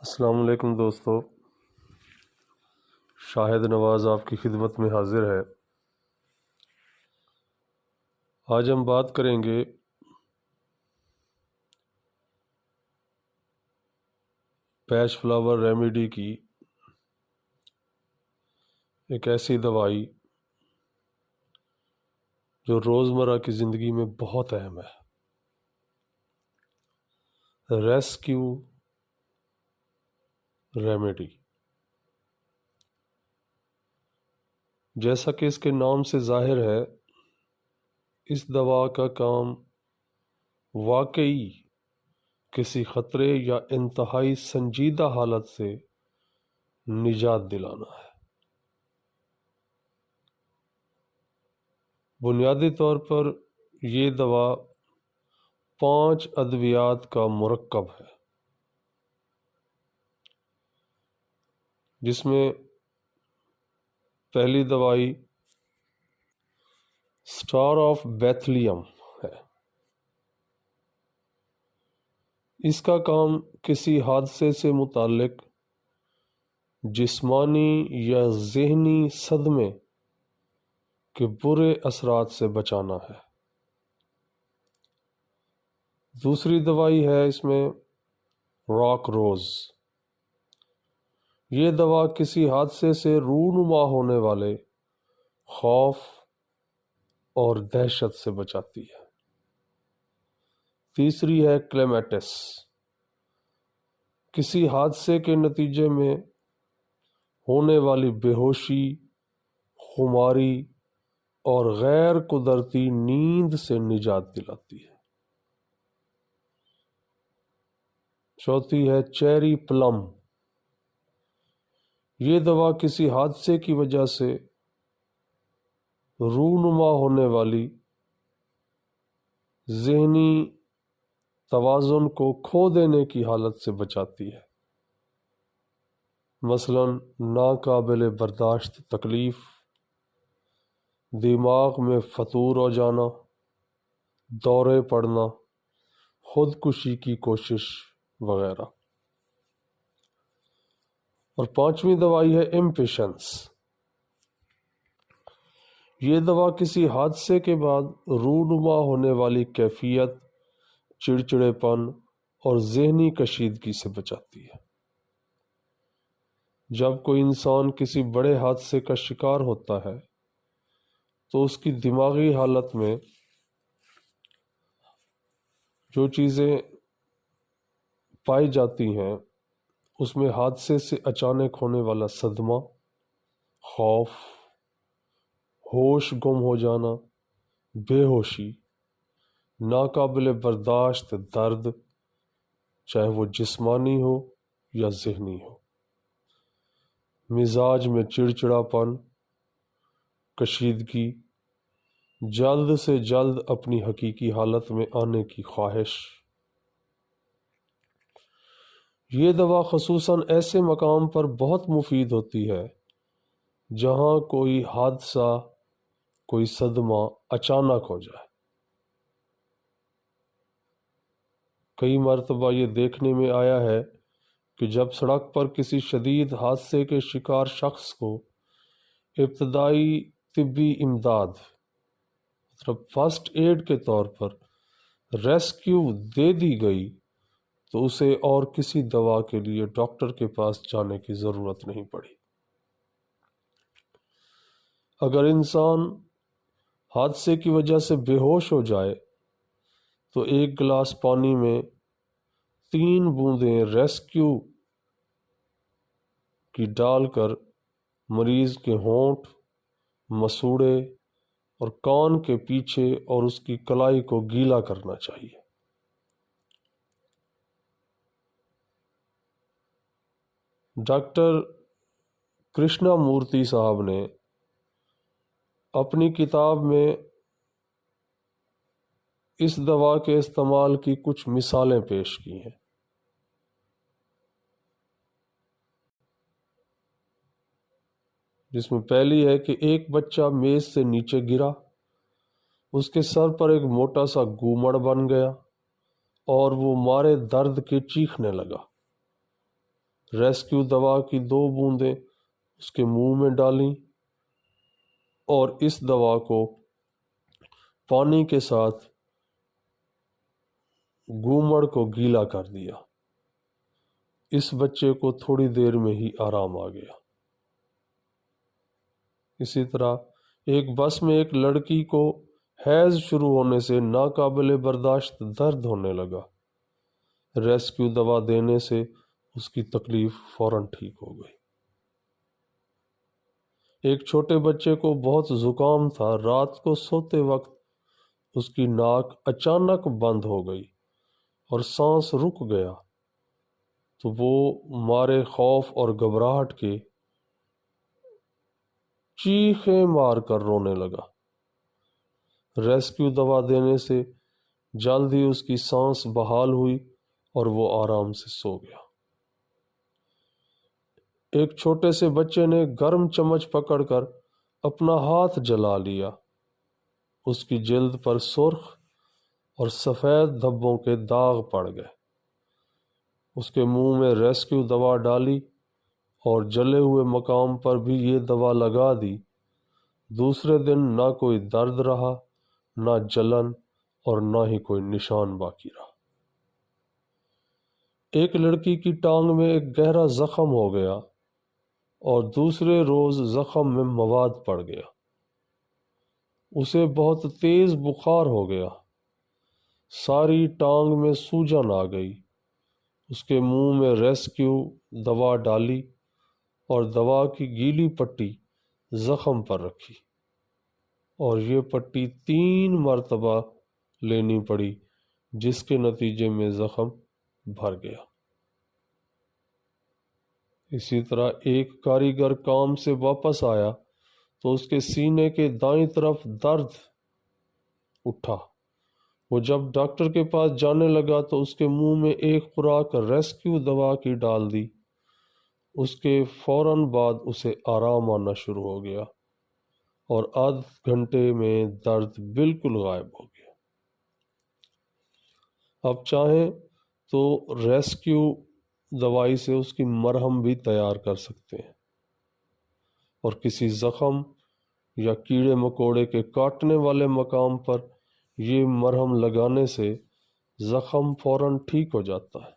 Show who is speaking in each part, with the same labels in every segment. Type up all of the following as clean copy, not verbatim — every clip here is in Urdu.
Speaker 1: السلام علیکم دوستو، شاہد نواز آپ کی خدمت میں حاضر ہے۔ آج ہم بات کریں گے پیچ فلاور ریمیڈی کی، ایک ایسی دوائی جو روزمرہ کی زندگی میں بہت اہم ہے، ریسکیو ریمیڈی۔ جیسا کہ اس کے نام سے ظاہر ہے، اس دوا کا کام واقعی کسی خطرے یا انتہائی سنجیدہ حالت سے نجات دلانا ہے۔ بنیادی طور پر یہ دوا 5 ادویات کا مرکب ہے، جس میں پہلی دوائی اسٹار آف بیتھلیم ہے۔ اس کا کام کسی حادثے سے متعلق جسمانی یا ذہنی صدمے کے برے اثرات سے بچانا ہے۔ دوسری دوائی ہے اس میں راک روز۔ یہ دوا کسی حادثے سے رونما ہونے والے خوف اور دہشت سے بچاتی ہے۔ تیسری ہے کلیمیٹس۔ کسی حادثے کے نتیجے میں ہونے والی بے ہوشی، خماری اور غیر قدرتی نیند سے نجات دلاتی ہے۔ چوتھی ہے چیری پلم۔ یہ دوا کسی حادثے کی وجہ سے رونما ہونے والی ذہنی توازن کو کھو دینے کی حالت سے بچاتی ہے، مثلا ناقابل برداشت تکلیف، دماغ میں فتور ہو جانا، دورے پڑنا، خودکشی کی کوشش وغیرہ۔ اور 5ویں دوائی ہے امپیشنس۔ یہ دوا کسی حادثے کے بعد رونما ہونے والی کیفیت، چڑچڑے پن اور ذہنی کشیدگی سے بچاتی ہے۔ جب کوئی انسان کسی بڑے حادثے کا شکار ہوتا ہے تو اس کی دماغی حالت میں جو چیزیں پائی جاتی ہیں، اس میں حادثے سے اچانک ہونے والا صدمہ، خوف، ہوش گم ہو جانا، بے ہوشی، ناقابل برداشت درد، چاہے وہ جسمانی ہو یا ذہنی ہو، مزاج میں چڑچڑاپن، کشیدگی، جلد سے جلد اپنی حقیقی حالت میں آنے کی خواہش۔ یہ دوا خصوصاً ایسے مقام پر بہت مفید ہوتی ہے جہاں کوئی حادثہ، کوئی صدمہ اچانک ہو جائے۔ کئی مرتبہ یہ دیکھنے میں آیا ہے کہ جب سڑک پر کسی شدید حادثے کے شکار شخص کو ابتدائی طبی امداد فرسٹ ایڈ کے طور پر ریسکیو دے دی گئی تو اسے اور کسی دوا کے لیے ڈاکٹر کے پاس جانے کی ضرورت نہیں پڑی۔ اگر انسان حادثے کی وجہ سے بے ہوش ہو جائے تو ایک گلاس پانی میں 3 بوندیں ریسکیو کی ڈال کر مریض کے ہونٹ، مسوڑے اور کان کے پیچھے اور اس کی کلائی کو گیلا کرنا چاہیے۔ ڈاکٹر کرشنا مورتی صاحب نے اپنی کتاب میں اس دوا کے استعمال کی کچھ مثالیں پیش کی ہیں۔ جس میں پہلی ہے کہ ایک بچہ میز سے نیچے گرا، اس کے سر پر ایک موٹا سا گومڑ بن گیا اور وہ مارے درد کے چیخنے لگا۔ ریسکیو دوا کی 2 بوندیں اس کے منہ میں ڈالیں اور اس دوا کو پانی کے ساتھ گومڑ کو گیلا کر دیا۔ اس بچے کو تھوڑی دیر میں ہی آرام آ گیا۔ اسی طرح ایک بس میں ایک لڑکی کو حیض شروع ہونے سے ناقابل برداشت درد ہونے لگا۔ ریسکیو دوا دینے سے اس کی تکلیف فوراً ٹھیک ہو گئی۔ ایک چھوٹے بچے کو بہت زکام تھا۔ رات کو سوتے وقت اس کی ناک اچانک بند ہو گئی اور سانس رک گیا تو وہ مارے خوف اور گھبراہٹ کے چیخیں مار کر رونے لگا۔ ریسکیو دوا دینے سے جلد ہی اس کی سانس بحال ہوئی اور وہ آرام سے سو گیا۔ ایک چھوٹے سے بچے نے گرم چمچ پکڑ کر اپنا ہاتھ جلا لیا۔ اس کی جلد پر سرخ اور سفید دھبوں کے داغ پڑ گئے۔ اس کے منہ میں ریسکیو دوا ڈالی اور جلے ہوئے مقام پر بھی یہ دوا لگا دی۔ دوسرے دن نہ کوئی درد رہا، نہ جلن اور نہ ہی کوئی نشان باقی رہا۔ ایک لڑکی کی ٹانگ میں ایک گہرا زخم ہو گیا اور دوسرے روز زخم میں مواد پڑ گیا۔ اسے بہت تیز بخار ہو گیا۔ ساری ٹانگ میں سوجن آ گئی۔ اس کے منہ میں ریسکیو دوا ڈالی اور دوا کی گیلی پٹی زخم پر رکھی اور یہ پٹی 3 مرتبہ لینی پڑی، جس کے نتیجے میں زخم بھر گیا۔ اسی طرح ایک کاریگر کام سے واپس آیا تو اس کے سینے کے دائیں طرف درد اٹھا۔ وہ جب ڈاکٹر کے پاس جانے لگا تو اس کے منہ میں ایک خوراک ریسکیو دوا کی ڈال دی۔ اس کے فوراً بعد اسے آرام آنا شروع ہو گیا اور آدھ گھنٹے میں درد بالکل غائب ہو گیا۔ اب چاہیں تو ریسکیو دوائی سے اس کی مرہم بھی تیار کر سکتے ہیں اور کسی زخم یا کیڑے مکوڑے کے کاٹنے والے مقام پر یہ مرہم لگانے سے زخم فوراً ٹھیک ہو جاتا ہے۔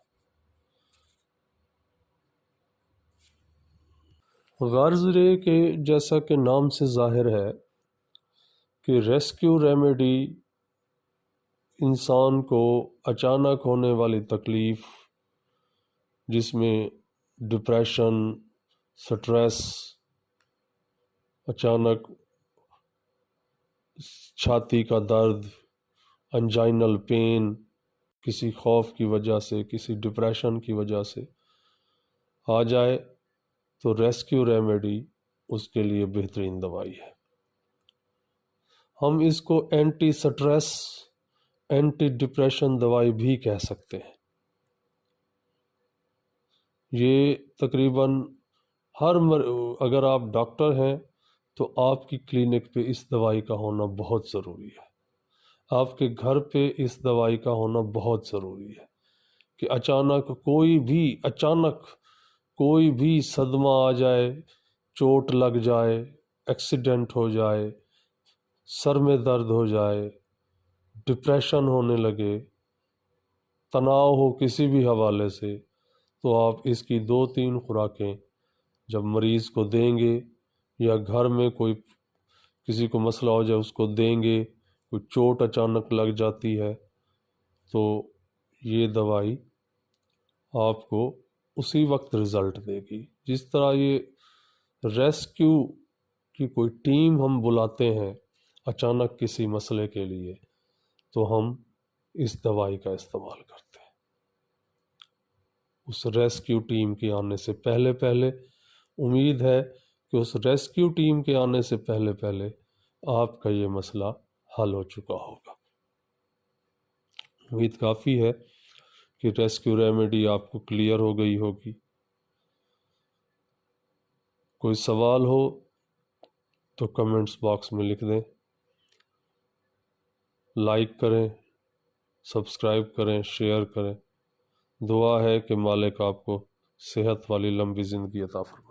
Speaker 1: غرض یہ کہ جیسا کہ نام سے ظاہر ہے کہ ریسکیو ریمیڈی انسان کو اچانک ہونے والی تکلیف، جس میں ڈپریشن، سٹریس، اچانک چھاتی کا درد، انجائنل پین، کسی خوف کی وجہ سے، کسی ڈپریشن کی وجہ سے آ جائے تو ریسکیو ریمیڈی اس کے لیے بہترین دوائی ہے۔ ہم اس کو اینٹی سٹریس، اینٹی ڈپریشن دوائی بھی کہہ سکتے ہیں۔ یہ تقریباً اگر آپ ڈاکٹر ہیں تو آپ کی کلینک پہ اس دوائی کا ہونا بہت ضروری ہے۔ آپ کے گھر پہ اس دوائی کا ہونا بہت ضروری ہے کہ اچانک کوئی بھی صدمہ آ جائے، چوٹ لگ جائے، ایکسیڈنٹ ہو جائے، سر میں درد ہو جائے، ڈپریشن ہونے لگے، تناؤ ہو کسی بھی حوالے سے، تو آپ اس کی 2-3 خوراکیں جب مریض کو دیں گے یا گھر میں کسی کو مسئلہ ہو جائے اس کو دیں گے، کوئی چوٹ اچانک لگ جاتی ہے تو یہ دوائی آپ کو اسی وقت رزلٹ دے گی۔ جس طرح یہ ریسکیو کی کوئی ٹیم ہم بلاتے ہیں اچانک کسی مسئلے کے لیے تو ہم اس دوائی کا استعمال کرتے ہیں۔ اس ریسکیو ٹیم کے آنے سے پہلے امید ہے کہ اس ریسکیو ٹیم کے آنے سے پہلے آپ کا یہ مسئلہ حل ہو چکا ہوگا۔ امید کافی ہے کہ ریسکیو ریمیڈی آپ کو کلیئر ہو گئی ہوگی۔ کوئی سوال ہو تو کمنٹس باکس میں لکھ دیں، لائک کریں، سبسکرائب کریں، شیئر کریں۔ دعا ہے کہ مالک آپ کو صحت والی لمبی زندگی عطا فرمائے۔